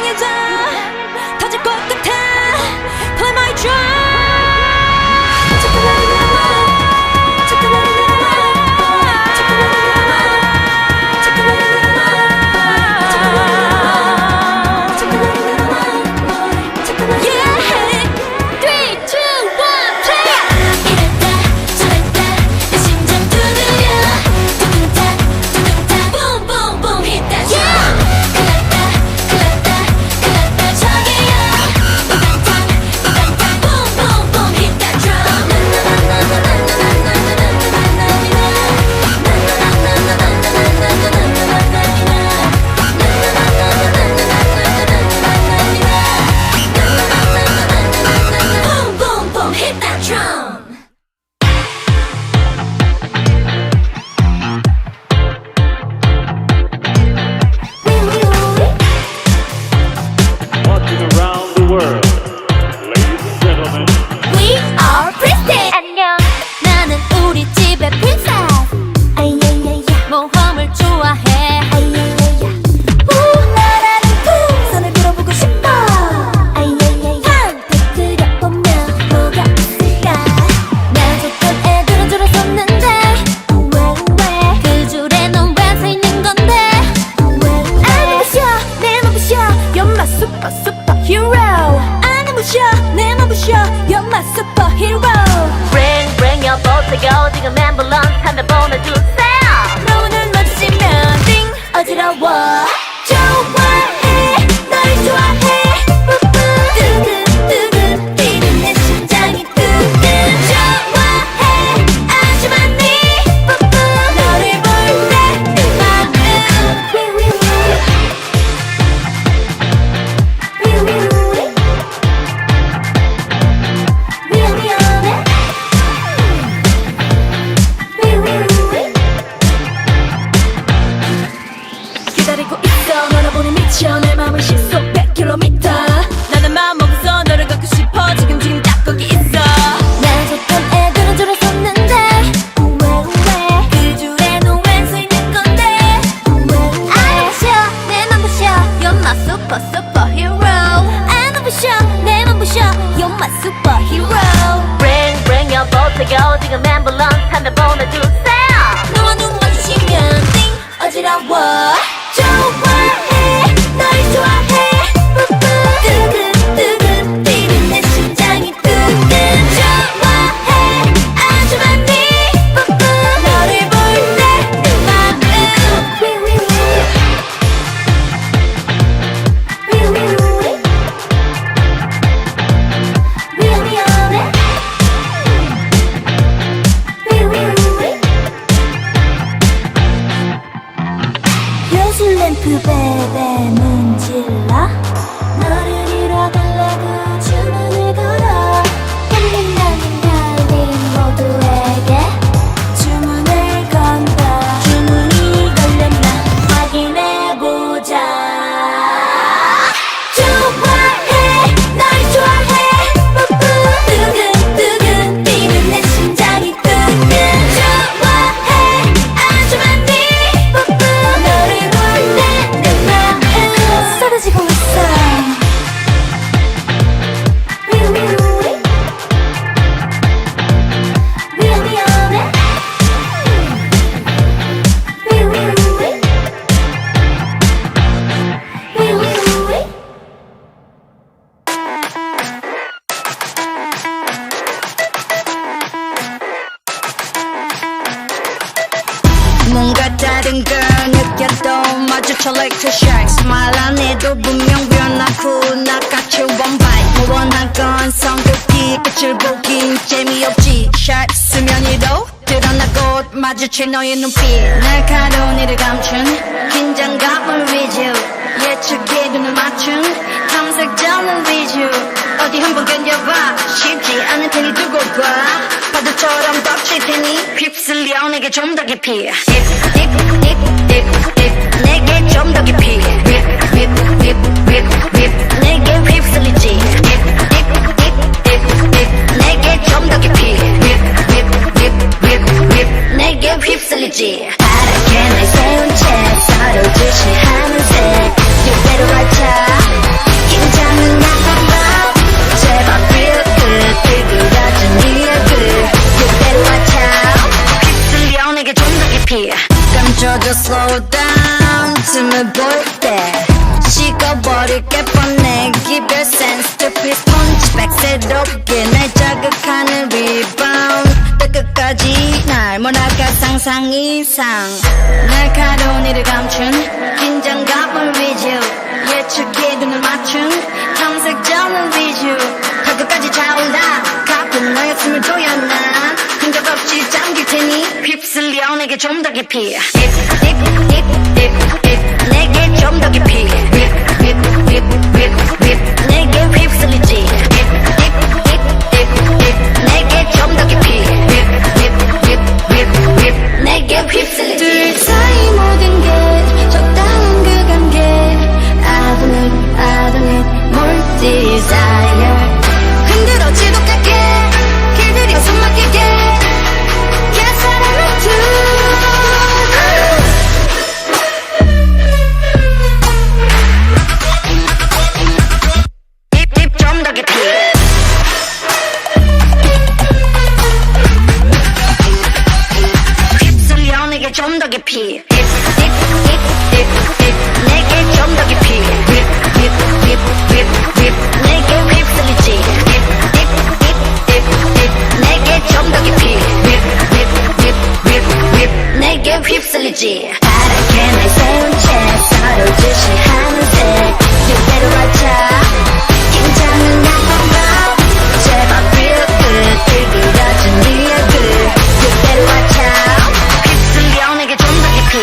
강해져 터질 것 같아 Play my drum 지금 앰뷸런스 한 대 보내주세요 너무는 멋지면 띵 어지러워 좋아해 널 좋아해 뿌뿌 뜨근뜨근 뛰는 내 심장이 뜨근 좋아해 아주 많이 뿌뿌 너를 볼 때 내 마음 기다리고 있어 너를 보니 미쳐 내 맘은 시속 100km 나는 마음 먹어서 너를 갖고 싶어 지금 딱 거기 있어 난 좋던 애들은 줄을 섰는데 우왜 그 줄에는 왜 서 있는 건데 우왜 아 부셔 내맘 부셔 You're my super super hero 아 너 부셔 내맘 부셔 You're my super hero Bring your boat to go 지금 앰뷸런스 한 대 보내주세요 너와 눈 마주치면 띵 어지러워 좋아해 널 좋아해 뿌뿌 뜨근뜨근 뛰는 내 심장이 뜨근 좋아해 아주 많이 뿌뿌 너를 볼 때 내 마음 미안해 요술램프 베베 문질러 너를 잃어달라고 주문을 걸어 달린다는 달린 모두에게 주문을 건다 주문이 걸렸나 확인해보자 좋아해 널 좋아해 뿌뿌 뜨근뜨근 뛰는 내 심장이 뜨근 좋아해 아주 많이 뿌뿌 너를 볼 때 내 마음 쏟아지고 있어 미안해 뭔가 다른 걸 느껴도 마주쳐 like to shake Smile 안 해도 분명 변하고 나같이 one bite 뭐 원하건 성급히 끝을 보긴 재미없지 샷 수면위로 드러나고 마주칠 너의 눈빛 날카로운 이를 감춘 긴장감을 위주 예측에 눈을 맞춘 탐색자는 위주 어디 한번 견뎌봐 쉽지 않을 테니 두고 봐 파도처럼 덮칠 테니 휩쓸려 내게 좀 더 깊이 내게 좀 더 깊이 내게 휩쓸리지 내게 좀 더 깊이 내게 휩쓸리지 파랗게 날 세운 채 서로 주시하는 새 그대로 가자 웃음을 볼 때 식어버릴게 뻔해 Give your sense to peace punchback 새롭게 날 자극하는 rebound 끝까지 날 몰아가 상상 이상 날카로운 이를 감춘 긴장감을 위주 예측해 눈을 맞춘 탐색점을 위주 더 끝까지 차올라 가쁜 너의 숨을 조여나 흔적 없이 잠길 테니 휩쓸려 내게 좀 더 깊이 내게 좀 더 깊이 내게 휩쓸리지 내게 좀 더 깊이 내게 휩쓸리지 둘 사이 모든 게 적당한 그 관계 I don't need more desire 흔들어 지독하게 길들여 숨 막히게 개사랑을 좀 더 깊이 휩쓸려 내게 좀 더 깊이 내게 좀 더 깊이 내게 휩쓸리지 내게 좀 더 깊이 내게 휩쓸리지 파랗게 날 세운 채 서로 주시하는 색 그대로 맞춰 긴장은 나쁜 법 제발 feel good 일그러진 네 얼굴 그대로 맞춰 휩쓸려 내게 좀 더 깊이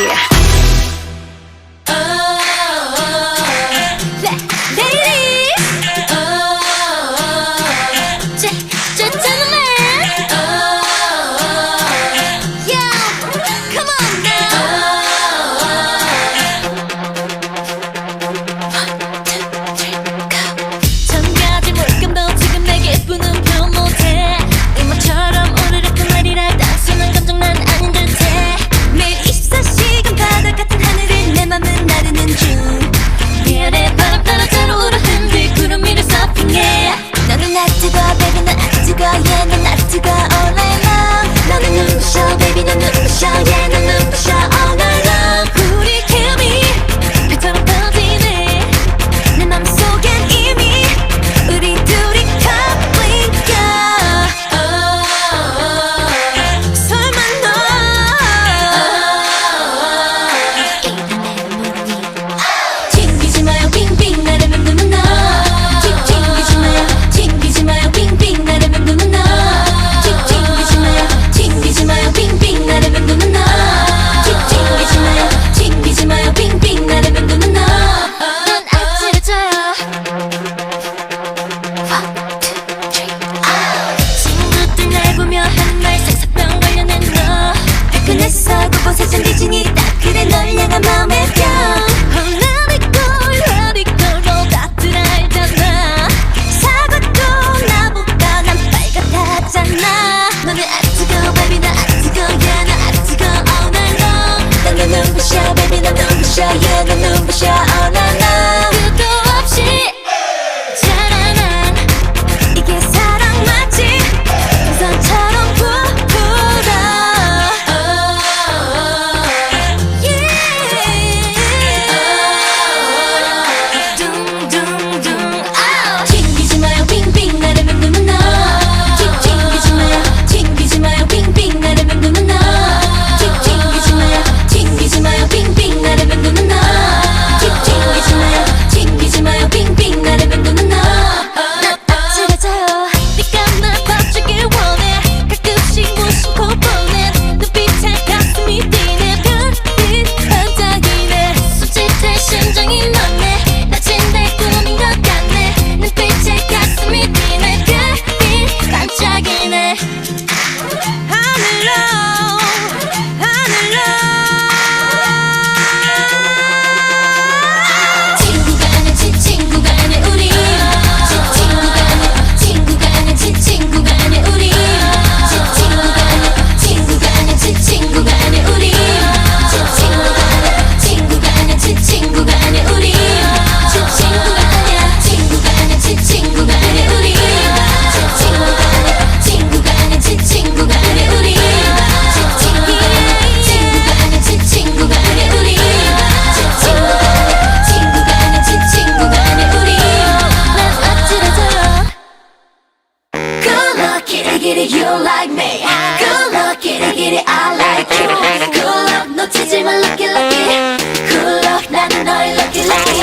it, you like me. Good luck, get it, I like you. Good luck, 놓치지 마, lucky, lucky. Good luck, 나는 너의 lucky, lucky.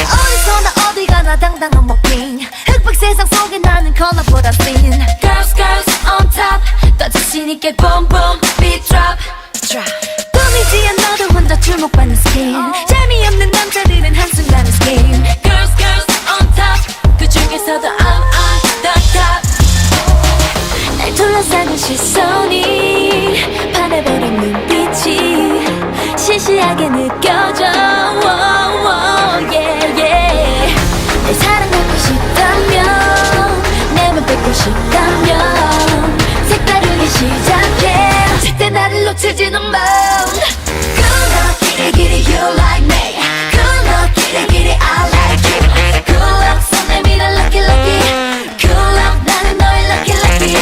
어디서나 어디 가나 당당한 walking. 흑백 세상 속에 나는 컬러보다 thin. Girls, girls on top. 더 자신 있게 boom, boom, beat drop, drop. 꾸미지 않아도 혼자 주목받는 스킨. 재미없는 남자들은 한순간에 scheme. Girls, girls on top. 그 중에서도 I'm on the top. 날 둘러싸는 시선이 반해버린 눈빛이 시시하게 느껴져. Yeah, yeah. 내 사랑 갖고 싶다면 내맘 뺏고 싶다면 색다르게 시작해. 절대 나를 놓치지는 마. Good luck, get it, you like me. Good luck, get it, I like you. Good luck, 손 내밀어 lucky, lucky. Good luck, 나는 너의 lucky, lucky.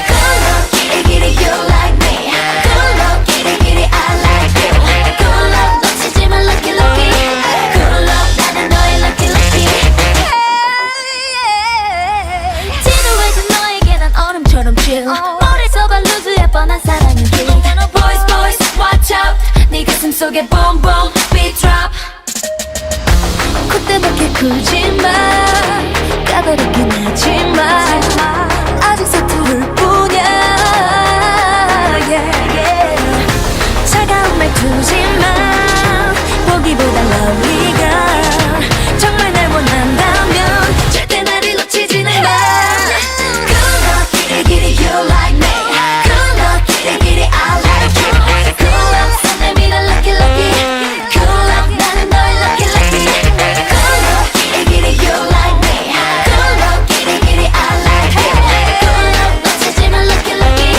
Good luck, get it, you like me. Good luck, get it, I like you. Good luck, 놓치지 마 lucky, lucky. Good luck, 나는 너의 lucky, lucky. 지루해진 너에게 난 얼음처럼 chill. 머릿속아 루즈해 뻔한 사랑은 길. Boys, boys, watch out. 네 가슴 속에 boom, boom, beat drop. 콧대밖에 굴지마. 까다롭긴 하지만 아직 서투를 뿐이야. Yeah, yeah. 차가운 말투지만 보기보단 lovely girl. 정말 날 원한다면 절대 나를 놓치지는 마. Good luck, get it, you like me. Good luck, get it, I like you. Good luck, 손 내밀어 lucky, lucky. Good luck, 나는 너의 lucky, lucky. Good luck, get it, you like me. Good luck, get it, I like you. Good luck, 놓치지 마 lucky, lucky.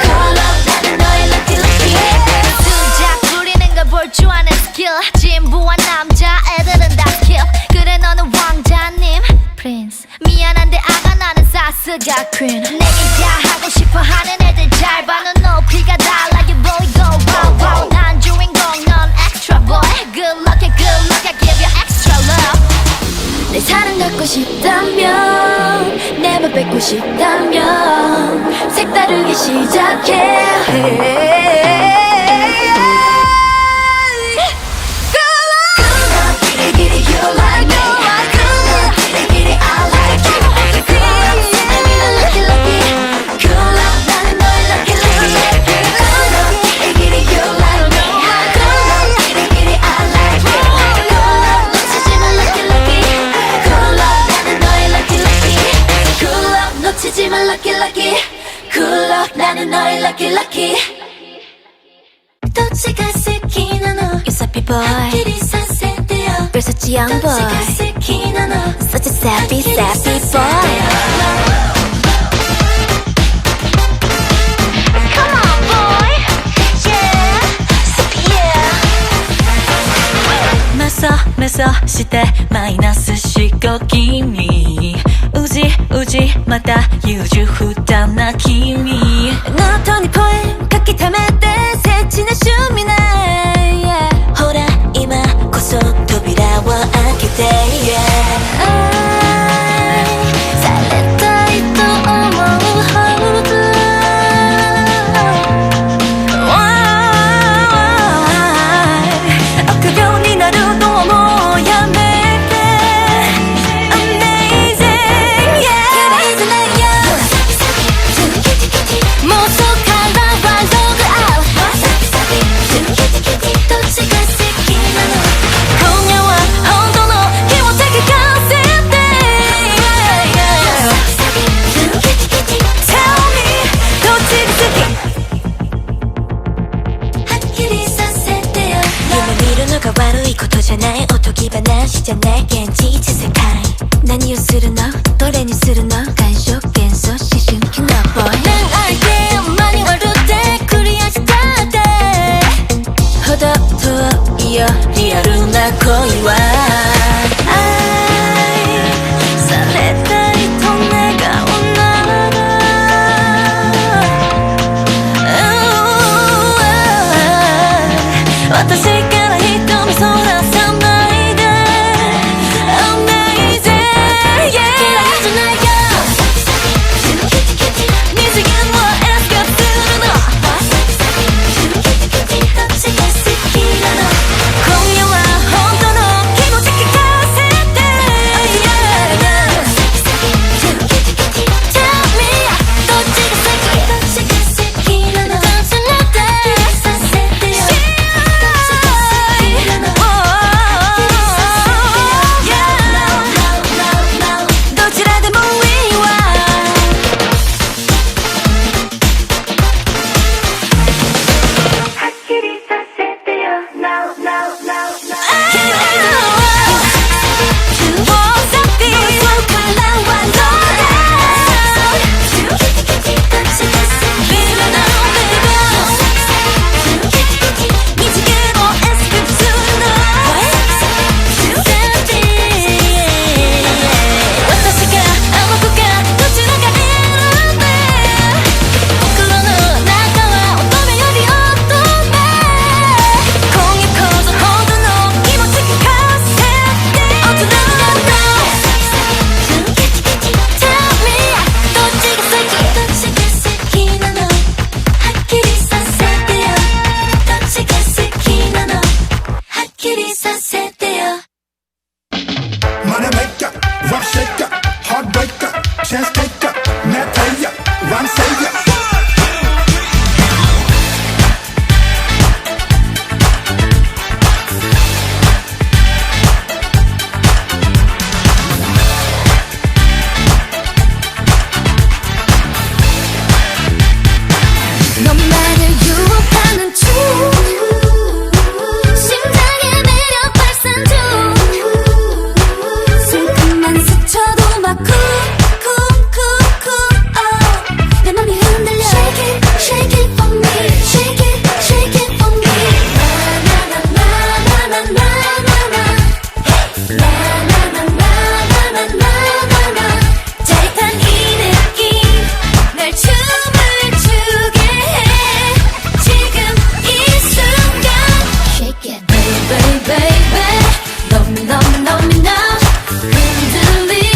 Good luck, 나는 너의 lucky, lucky. 수작 부리는 걸 볼 줄 아는 스킬. 진부한 남자애들은 다 kill. 그래 너는 왕자님 Prince. 미안한데 아가 나는 사스가 queen. 내게 다 하고 싶어 하는 애들 잘 봐. 넌 높이가 달라 you boy go wow wow. 난 주인공 넌 extra boy. Good luck, I give you extra love. 내 사랑 갖고 싶다면 내 맘 뺏고 싶다면 색다르게 시작해. 놓치지 마 lucky, lucky. Good luck, 나는 너의 lucky, lucky. 도치가 스키나 너 유사피 boy. 하늘이 sunset되어 그래서 지영 boy. 도치가 스키나 너 such a sappy, sappy boy. Come on boy, yeah, yeah. メソしてマイナス思考君うじまた優柔不断な君ノートにポエム書き溜めて切な趣味ね、yeah. ほら今こそ扉を開けて、yeah. されたいと思うはず臆病になるのもうやめて Amazing yeah 妄想からはログアウトどっちが好きなの今夜は本当の気持ち聞かせて Tell me どっちが好きはっきりさせてよ夢見るのが悪いことじゃないおとぎ話じゃない現実世界何をするのどれにするの感傷幻想思春期のボーイ恋愛ゲームマニュアルでクリアしたってほど遠いよリアルな恋は愛されたいと願うなら私から瞳そらさないで Amazing yeah 嫌いじゃないよ 여돌플리